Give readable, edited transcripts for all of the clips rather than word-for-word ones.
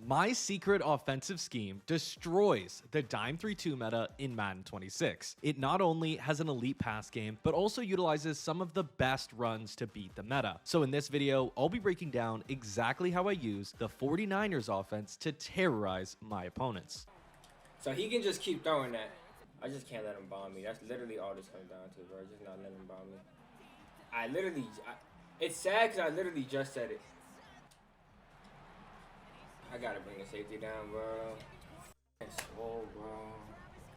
My secret offensive scheme destroys the dime 3-2 meta in Madden 26. It not only has an elite pass game, but also utilizes some of the best runs to beat the meta. So in this video, I'll be breaking down exactly how I use the 49ers offense to terrorize my opponents. So he can just keep throwing that. I just can't let him bomb me. That's literally all this comes down to, bro. Just not letting him bomb me. It's sad because I literally just said it. I gotta bring the safety down, bro. Swole, bro.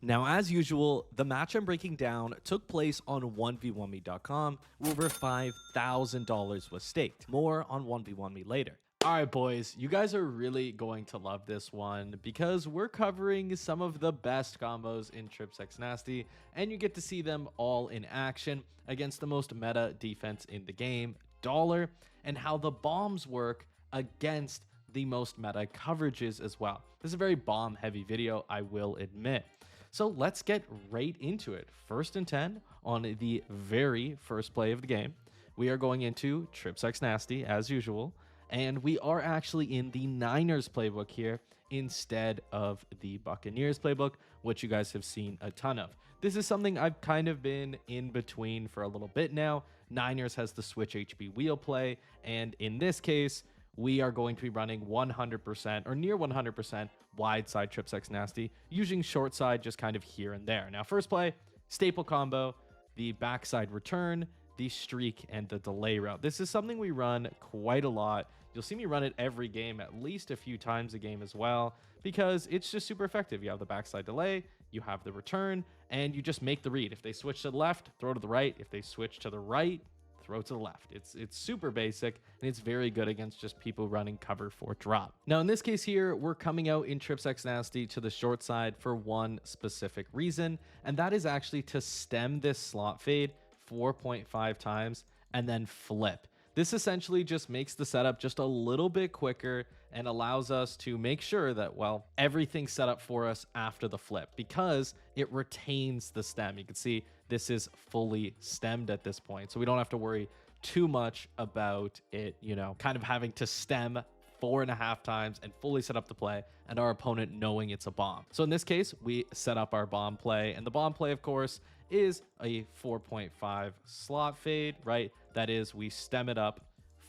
Now, as usual, the match I'm breaking down took place on 1v1me.com, where over $5,000 was staked. More on 1v1me later. All right, boys, you guys are really going to love this one because we're covering some of the best combos in Trips X Nasty, and you get to see them all in action against the most meta defense in the game, Dollar, and how the bombs work against the most meta coverages as well. This is a very bomb heavy video, I will admit. So let's get right into it. First and 10 on the very first play of the game. We are going into Trips X Nasty as usual, and we are actually in the Niners playbook here instead of the Buccaneers playbook, which you guys have seen a ton of. This is something I've kind of been in between for a little bit now. Niners has the switch HB wheel play, and in this case, we are going to be running 100% or near 100% wide side Trips X Nasty, using short side just kind of here and there. Now, first play, staple combo, the backside return, the streak, and the delay route. This is something we run quite a lot. You'll see me run it every game, at least a few times a game as well, because it's just super effective. You have the backside delay, you have the return, and you just make the read. If they switch to the left, throw to the right. If they switch to the right, throw to the left. It's super basic, and it's very good against just people running cover for drop. Now, in this case here, we're coming out in Trips X Nasty to the short side for one specific reason, and that is actually to stem this slot fade 4.5 times and then flip. This essentially just makes the setup just a little bit quicker and allows us to make sure that, well, everything's set up for us after the flip because it retains the stem. You can see this is fully stemmed at this point, so we don't have to worry too much about it, you know, kind of having to stem 4.5 times and fully set up the play and our opponent knowing it's a bomb. So in this case, we set up our bomb play, and the bomb play, of course, is a 4.5 slot fade, right? That is, we stem it up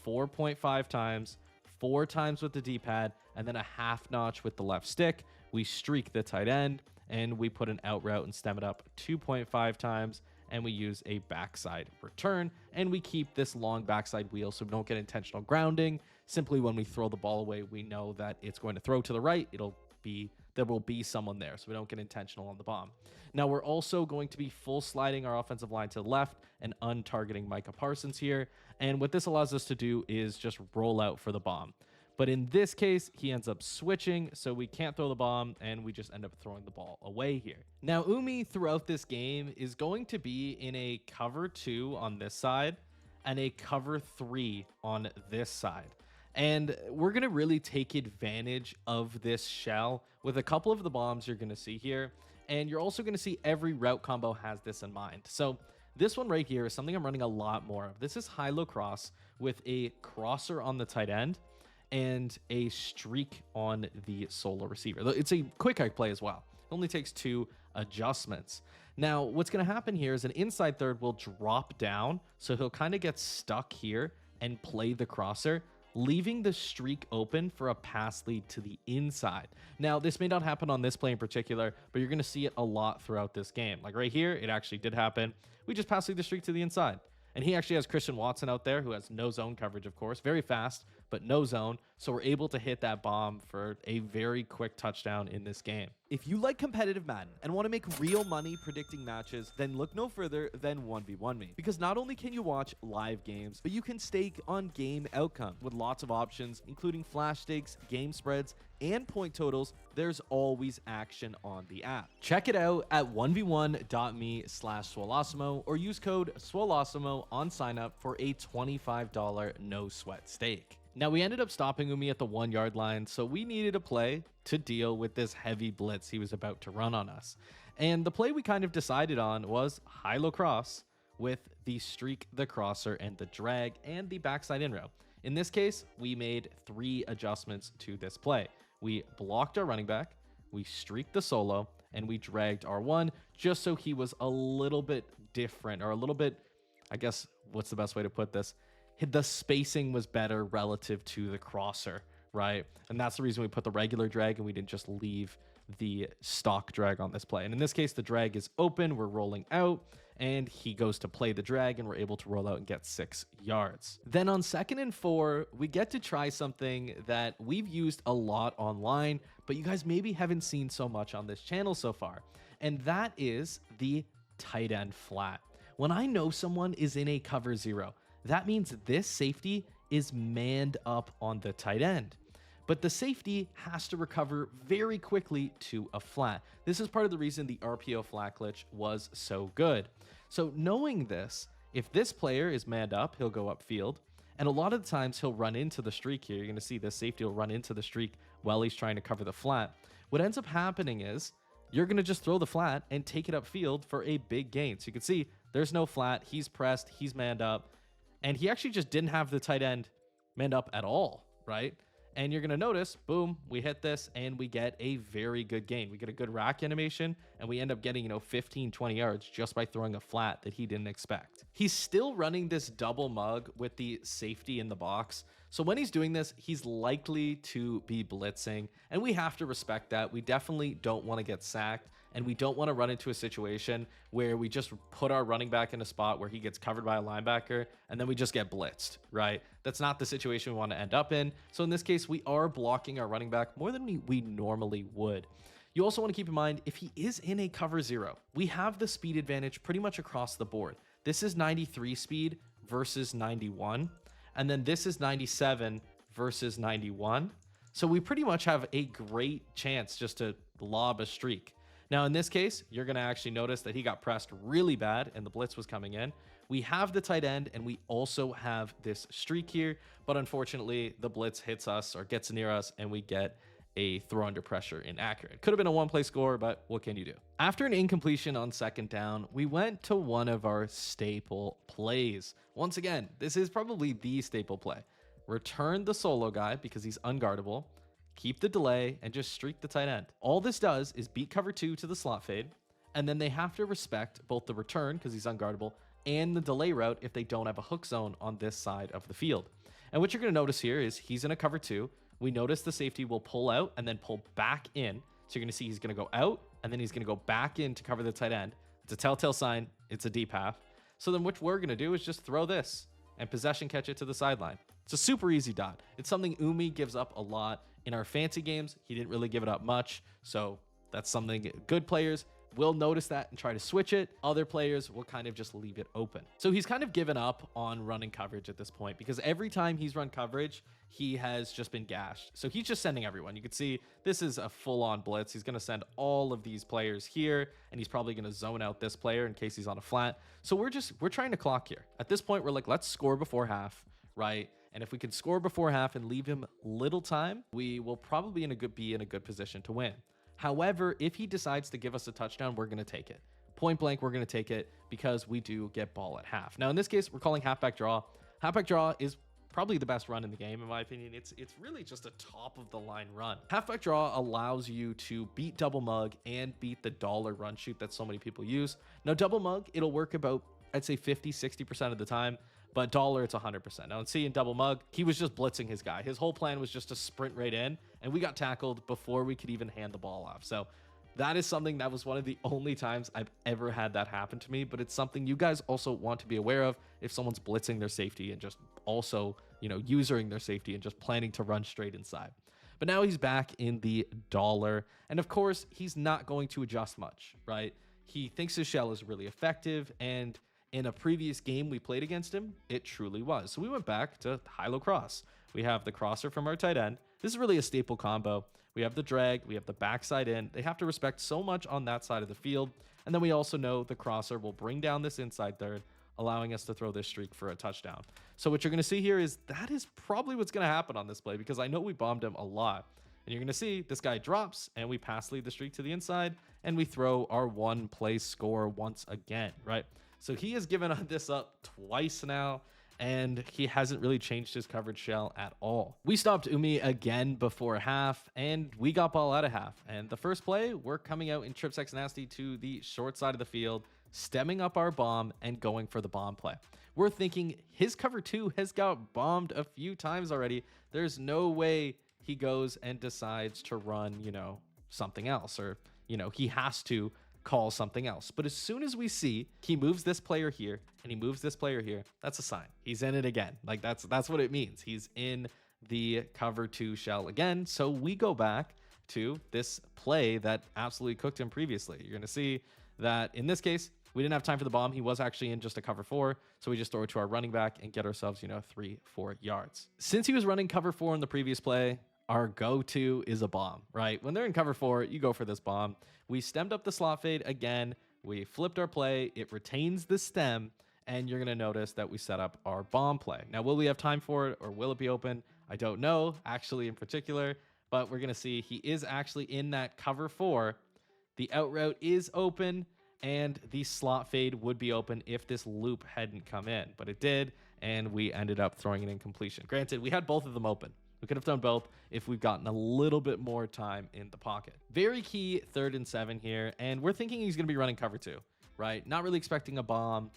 4.5 times, 4 times with the D-pad, and then a half notch with the left stick. We streak the tight end, and we put an out route and stem it up 2.5 times, and we use a backside return, and we keep this long backside wheel so we don't get intentional grounding. Simply when we throw the ball away, we know that it's going to throw to the right. There will be someone there, so we don't get intentional on the bomb. Now, we're also going to be full sliding our offensive line to the left and untargeting Micah Parsons here, and what this allows us to do is just roll out for the bomb. But in this case, he ends up switching, so we can't throw the bomb, and we just end up throwing the ball away here. Now, Umi throughout this game is going to be in a cover 2 on this side and a cover 3 on this side. And we're going to really take advantage of this shell with a couple of the bombs you're going to see here. And you're also going to see every route combo has this in mind. So this one right here is something I'm running a lot more of. This is high-low cross with a crosser on the tight end and a streak on the solo receiver. It's a quick hike play as well. It only takes 2 adjustments. Now, what's going to happen here is an inside third will drop down, so he'll kind of get stuck here and play the crosser, leaving the streak open for a pass lead to the inside. Now, this may not happen on this play in particular, but you're going to see it a lot throughout this game. Like right here, it actually did happen. We just passed lead the streak to the inside. And he actually has Christian Watson out there, who has no zone coverage, of course. Very fast, but no zone. So we're able to hit that bomb for a very quick touchdown in this game. If you like competitive Madden and want to make real money predicting matches, then look no further than 1v1me. Because not only can you watch live games, but you can stake on game outcome. With lots of options, including flash stakes, game spreads, and point totals, there's always action on the app. Check it out at 1v1.me/Swolosimo or use code Swolosimo on sign up for a $25 no sweat stake. Now, we ended up stopping Umi at the 1 yard line, so we needed a play to deal with this heavy blitz he was about to run on us. And the play we kind of decided on was high-low cross with the streak, the crosser, and the drag, and the backside in row. In this case, we made 3 adjustments to this play. we blocked our running back, we streaked the solo, and we dragged R1 just so he was a little bit different, or a little bit, I guess, what's the best way to put this? The spacing was better relative to the crosser, right? And that's the reason we put the regular drag and we didn't just leave the stock drag on this play. And in this case, the drag is open, we're rolling out, and he goes to play the drag, and we're able to roll out and get 6 yards. Then on 2nd and 4, we get to try something that we've used a lot online, but you guys maybe haven't seen so much on this channel so far. And that is the tight end flat. When I know someone is in a cover 0, that means this safety is manned up on the tight end. But the safety has to recover very quickly to a flat. This is part of the reason the RPO flat glitch was so good. So knowing this, if this player is manned up, he'll go upfield. And a lot of the times he'll run into the streak here. You're going to see this safety will run into the streak while he's trying to cover the flat. What ends up happening is you're going to just throw the flat and take it upfield for a big gain. So you can see there's no flat. He's pressed. He's manned up. And he actually just didn't have the tight end manned up at all, right? And you're going to notice, boom, we hit this and we get a very good gain. We get a good rack animation and we end up getting, 15, 20 yards just by throwing a flat that he didn't expect. He's still running this double mug with the safety in the box. So when he's doing this, he's likely to be blitzing, and we have to respect that. We definitely don't want to get sacked, and we don't want to run into a situation where we just put our running back in a spot where he gets covered by a linebacker and then we just get blitzed, right? That's not the situation we want to end up in. So in this case, we are blocking our running back more than we normally would. You also want to keep in mind, if he is in a cover 0, we have the speed advantage pretty much across the board. This is 93 speed versus 91. And then this is 97 versus 91. So we pretty much have a great chance just to lob a streak. Now, in this case, you're going to actually notice that he got pressed really bad and the blitz was coming in. We have the tight end and we also have this streak here, but unfortunately the blitz hits us or gets near us and we get a throw under pressure inaccurate. Could have been a one-play score, but what can you do? After an incompletion on 2nd down, we went to one of our staple plays. Once again, this is probably the staple play. Return the solo guy because he's unguardable, keep the delay, and just streak the tight end. All this does is beat cover 2 to the slot fade, and then they have to respect both the return because he's unguardable and the delay route if they don't have a hook zone on this side of the field. And what you're going to notice here is he's in a cover 2. We notice the safety will pull out and then pull back in. So you're going to see he's going to go out and then he's going to go back in to cover the tight end. It's a telltale sign. It's a deep half. So then what we're going to do is just throw this and possession catch it to the sideline. It's a super easy dot. It's something Umi gives up a lot. In our fancy games, he didn't really give it up much. So that's something good players will notice that and try to switch it. Other players will kind of just leave it open. So he's kind of given up on running coverage at this point because every time he's run coverage, he has just been gashed. So he's just sending everyone. You can see this is a full-on blitz. He's going to send all of these players here, and he's probably going to zone out this player in case he's on a flat. So we're trying to clock here. At this point, we're like, let's score before half, right? And if we can score before half and leave him little time, we will probably be in a good position to win. However, if he decides to give us a touchdown, we're going to take it. Point blank, we're going to take it because we do get ball at half. Now, in this case, we're calling halfback draw. Halfback draw is probably the best run in the game, in my opinion. It's really just a top of the line run. Halfback draw allows you to beat double mug and beat the dollar run shoot that so many people use. Now, double mug, it'll work about, I'd say 50, 60% of the time. But dollar, it's 100%. Now, see in double mug, he was just blitzing his guy. His whole plan was just to sprint right in, and we got tackled before we could even hand the ball off. So that is something that was one of the only times I've ever had that happen to me, but it's something you guys also want to be aware of if someone's blitzing their safety and just also, using their safety and just planning to run straight inside. But now he's back in the dollar, and of course, he's not going to adjust much, right? He thinks his shell is really effective, and in a previous game we played against him, it truly was. So we went back to high-low cross. We have the crosser from our tight end. This is really a staple combo. We have the drag, we have the backside in. They have to respect so much on that side of the field. And then we also know the crosser will bring down this inside third, allowing us to throw this streak for a touchdown. So what you're going to see here is that is probably what's going to happen on this play because I know we bombed him a lot. And you're going to see this guy drops and we pass lead the streak to the inside and we throw our one play score once again, right? So he has given this up twice now, and he hasn't really changed his coverage shell at all. We stopped Umi again before half, and we got ball out of half. And the first play, we're coming out in Trips X Nasty to the short side of the field, stemming up our bomb and going for the bomb play. We're thinking his cover 2 has got bombed a few times already. There's no way he goes and decides to run, something else, or, he has to call something else. But as soon as we see he moves this player here and he moves this player here, that's a sign. He's in it again. Like that's what it means. He's in the cover 2 shell again. So we go back to this play that absolutely cooked him previously. You're going to see that in this case, we didn't have time for the bomb. He was actually in just a cover 4. So we just throw it to our running back and get ourselves, 3-4 yards. Since he was running cover 4 in the previous play, our go-to is a bomb, right? When they're in cover 4, you go for this bomb. We stemmed up the slot fade again. We flipped our play. It retains the stem, and you're going to notice that we set up our bomb play. Now, will we have time for it, or will it be open? I don't know, actually, in particular, but we're going to see he is actually in that cover 4. The out route is open, and the slot fade would be open if this loop hadn't come in, but it did, and we ended up throwing it in completion. Granted, we had both of them open. We could have done both if we've gotten a little bit more time in the pocket. Very key 3rd and 7 here, and we're thinking he's going to be running cover 2, right? Not really expecting a bomb.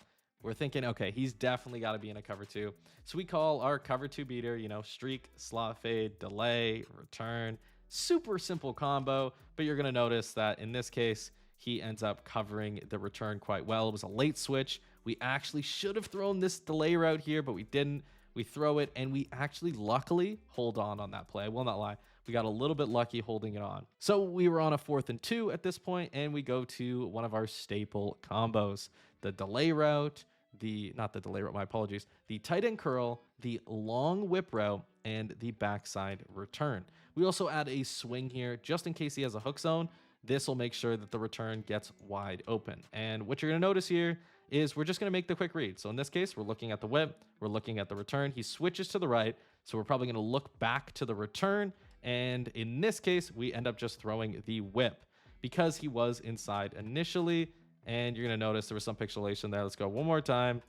We're thinking, okay, he's definitely got to be in a cover 2. So we call our cover 2 beater, streak, slot fade, delay, return. Super simple combo, but you're going to notice that in this case, he ends up covering the return quite well. It was a late switch. We actually should have thrown this delay route here, but we didn't. We throw it, and we actually luckily hold on that play. I will not lie. We got a little bit lucky holding it on. So we were on a 4th and 2 at this point, and we go to one of our staple combos. The delay route, not the delay route, my apologies, the tight end curl, the long whip route, and the backside return. We also add a swing here just in case he has a hook zone. This will make sure that the return gets wide open. And what you're going to notice here is we're just going to make the quick read. So in this case, we're looking at the whip, we're looking at the return. He switches to the right, so we're probably going to look back to the return. And in this case, we end up just throwing the whip because he was inside initially. And you're going to notice there was some pixelation there. Let's go one more time.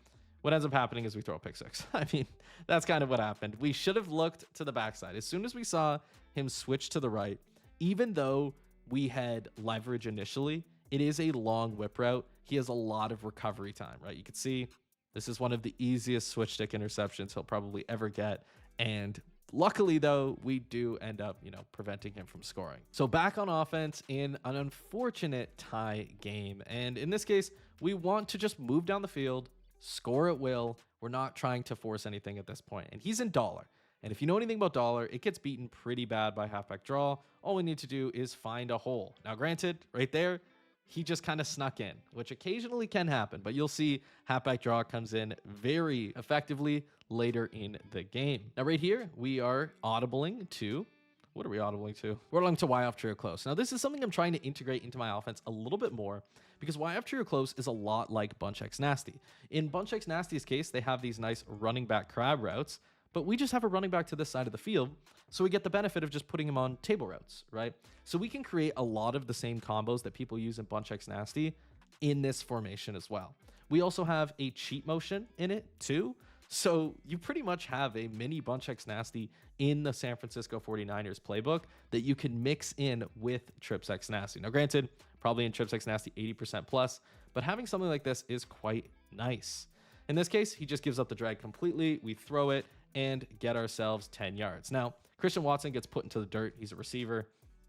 What ends up happening is we throw a pick 6. I mean, that's kind of what happened. We should have looked to the backside. As soon as we saw him switch to the right, even though we had leverage initially, it is a long whip route. He has a lot of recovery time, right? You can see this is one of the easiest switch stick interceptions he'll probably ever get. And luckily, though, we do end up, preventing him from scoring. So back on offense in an unfortunate tie game. And in this case, we want to just move down the field, score at will. We're not trying to force anything at this point. And he's in dollar. And if you know anything about dollar, it gets beaten pretty bad by halfback draw. All we need to do is find a hole. Now, granted, right there, he just kind of snuck in, which occasionally can happen, but you'll see halfback draw comes in very effectively later in the game. Now, right here, we are audibling to, what are we audibling to? We're audibling to Y off trio close. Now, this is something I'm trying to integrate into my offense a little bit more because Y off trio close is a lot like Bunch X Nasty. In Bunch X Nasty's case, they have these nice running back crab routes, but we just have a running back to this side of the field, so we get the benefit of just putting him on table routes, right? So we can create a lot of the same combos that people use in Bunch X Nasty in this formation as well. We also have a cheat motion in it too, so you pretty much have a mini Bunch X Nasty in the San Francisco 49ers playbook that you can mix in with Trips X Nasty. Now granted, probably in Trips X Nasty 80% plus, but having something like this is quite nice. In this case, he just gives up the drag completely. We throw it and get ourselves 10 yards. Now, Christian Watson gets put into the dirt. He's a receiver.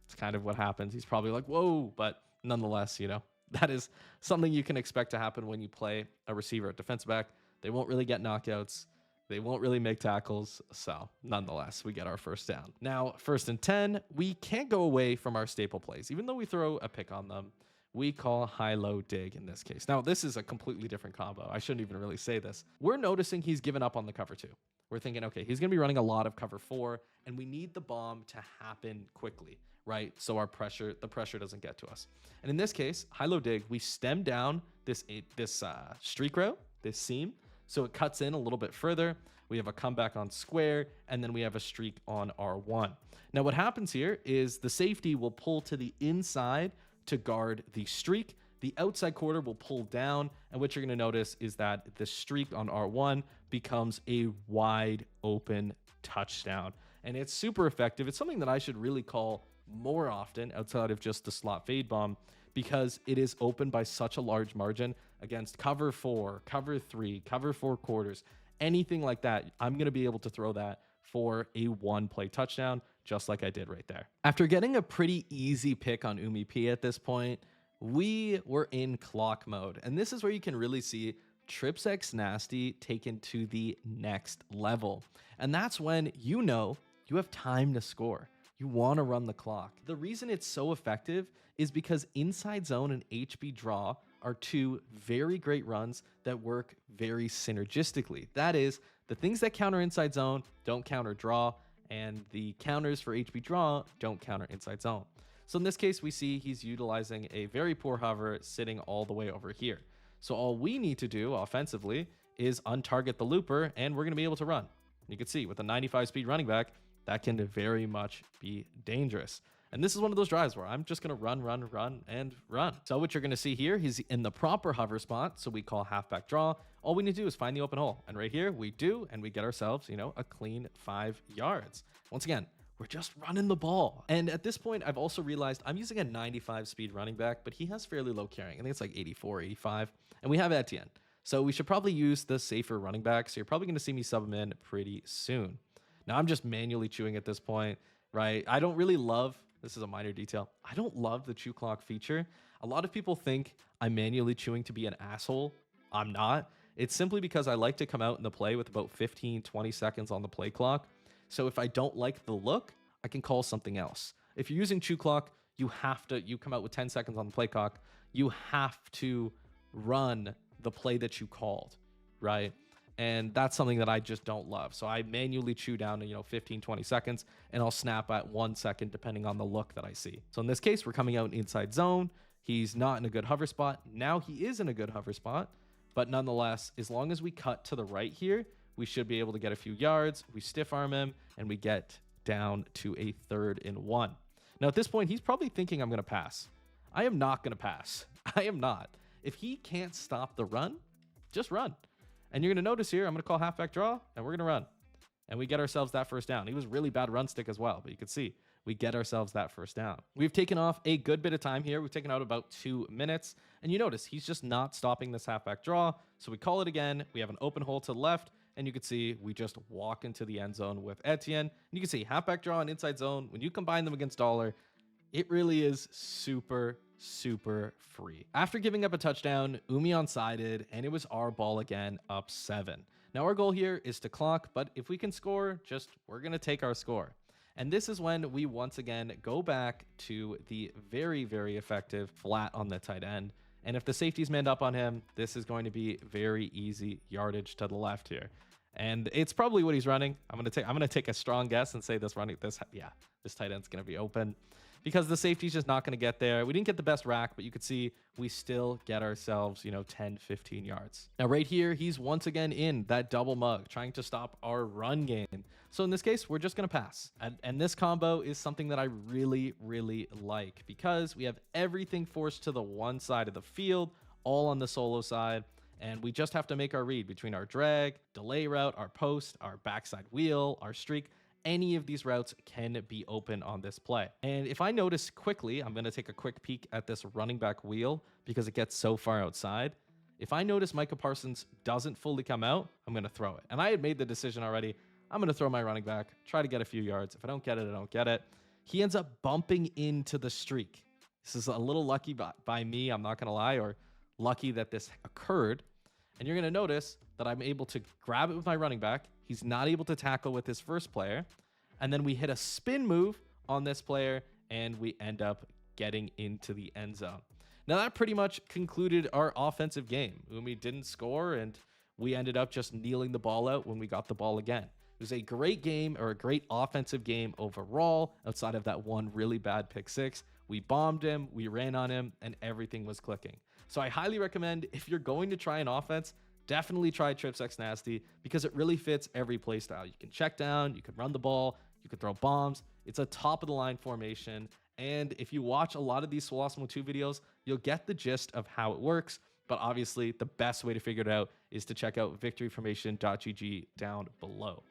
It's kind of what happens. He's probably like, whoa, but nonetheless, that is something you can expect to happen when you play a receiver at defensive back. They won't really get knockouts. They won't really make tackles. So nonetheless, we get our first down. Now, 1st and 10, we can't go away from our staple plays. Even though we throw a pick on them, we call high-low dig in this case. Now, this is a completely different combo. I shouldn't even really say this. We're noticing he's given up on the cover 2. We're thinking, okay, he's going to be running a lot of cover 4, and we need the bomb to happen quickly, right? So the pressure doesn't get to us. And in this case, high-low dig, we stem down this streak route, this seam, so it cuts in a little bit further. We have a comeback on square, and then we have a streak on R1. Now, what happens here is the safety will pull to the inside to guard the streak. The outside quarter will pull down, and what you're going to notice is that the streak on R1 becomes a wide open touchdown. And it's super effective. It's something that I should really call more often outside of just the slot fade bomb, because it is open by such a large margin against cover 4, cover 3, cover 4 quarters, anything like that. I'm going to be able to throw that for a 1-play touchdown, just like I did right there. After getting a pretty easy pick on Umi P at this point, we were in clock mode. And this is where you can really see Trips X Nasty taken to the next level. And that's when you know you have time to score. You want to run the clock. The reason it's so effective is because Inside Zone and HB Draw are two very great runs that work very synergistically. That is, the things that counter Inside Zone don't counter Draw, and the counters for HB Draw don't counter Inside Zone. So in this case, we see he's utilizing a very poor hover sitting all the way over here. So all we need to do offensively is untarget the looper, and we're going to be able to run. You can see with a 95 speed running back, that can very much be dangerous. And this is one of those drives where I'm just going to run, and run. So what you're going to see here, he's in the proper hover spot. So we call halfback draw. All we need to do is find the open hole. And right here we do, and we get ourselves, a clean 5 yards. Once again, we're just running the ball. And at this point, I've also realized I'm using a 95 speed running back, but he has fairly low carrying. I think it's like 84, 85. And we have Etienne. So we should probably use the safer running back. So you're probably going to see me sub him in pretty soon. Now I'm just manually chewing at this point, right? I don't really love, this is a minor detail, I don't love the chew clock feature. A lot of people think I'm manually chewing to be an asshole. I'm not. It's simply because I like to come out in the play with about 15, 20 seconds on the play clock. So if I don't like the look, I can call something else. If you're using chew clock, you come out with 10 seconds on the play clock, you have to run the play that you called, right? And that's something that I just don't love. So I manually chew down to, 15, 20 seconds, and I'll snap at 1 second depending on the look that I see. So in this case, we're coming out inside zone. He's not in a good hover spot. Now he is in a good hover spot, but nonetheless, as long as we cut to the right here, we should be able to get a few yards. We stiff arm him, and we get down to a 3rd and 1. Now at this point, he's probably thinking I'm going to pass. I am not going to pass. I am not. If he can't stop the run, just run. And you're going to notice here, I'm going to call halfback draw, and we're going to run. And we get ourselves that first down. He was really bad run stick as well, but you can see we get ourselves that first down. We've taken off a good bit of time here. We've taken out about 2 minutes. And you notice he's just not stopping this halfback draw. So we call it again. We have an open hole to the left. And you can see we just walk into the end zone with Etienne. And you can see halfback draw and inside zone. When you combine them against Dollar, it really is super free. After giving up a touchdown, Umi onside, and it was our ball again, up 7. Now our goal here is to clock, but if we can score, we're going to take our score. And this is when we once again go back to the very effective flat on the tight end. And if the safety's manned up on him, this is going to be very easy yardage to the left here. And it's probably what he's running. I'm going to take a strong guess and say this tight end's going to be open, because the safety's just not going to get there. We didn't get the best rack, but you could see we still get ourselves, 10, 15 yards. Now right here, he's once again in that double mug, trying to stop our run game. So in this case, we're just going to pass. And this combo is something that I really like, because we have everything forced to the one side of the field, all on the solo side. And we just have to make our read between our drag, delay route, our post, our backside wheel, our streak. Any of these routes can be open on this play. And if I notice quickly, I'm going to take a quick peek at this running back wheel because it gets so far outside. If I notice Micah Parsons doesn't fully come out, I'm going to throw it. And I had made the decision already. I'm going to throw my running back, try to get a few yards. If I don't get it, I don't get it. He ends up bumping into the streak. This is a little lucky by me, I'm not going to lie, or lucky that this occurred. And you're going to notice that I'm able to grab it with my running back. He's not able to tackle with his first player. And then we hit a spin move on this player, and we end up getting into the end zone. Now, that pretty much concluded our offensive game. Umi didn't score, and we ended up just kneeling the ball out when we got the ball again. It was a great game, or a great offensive game overall, outside of that one really bad pick 6. We bombed him, we ran on him, and everything was clicking. So I highly recommend, if you're going to try an offense, definitely try Trips X Nasty, because it really fits every play style. You can check down, you can run the ball, you can throw bombs. It's a top of the line formation. And if you watch a lot of these Swol 2 videos, you'll get the gist of how it works. But obviously, the best way to figure it out is to check out victoryformation.gg down below.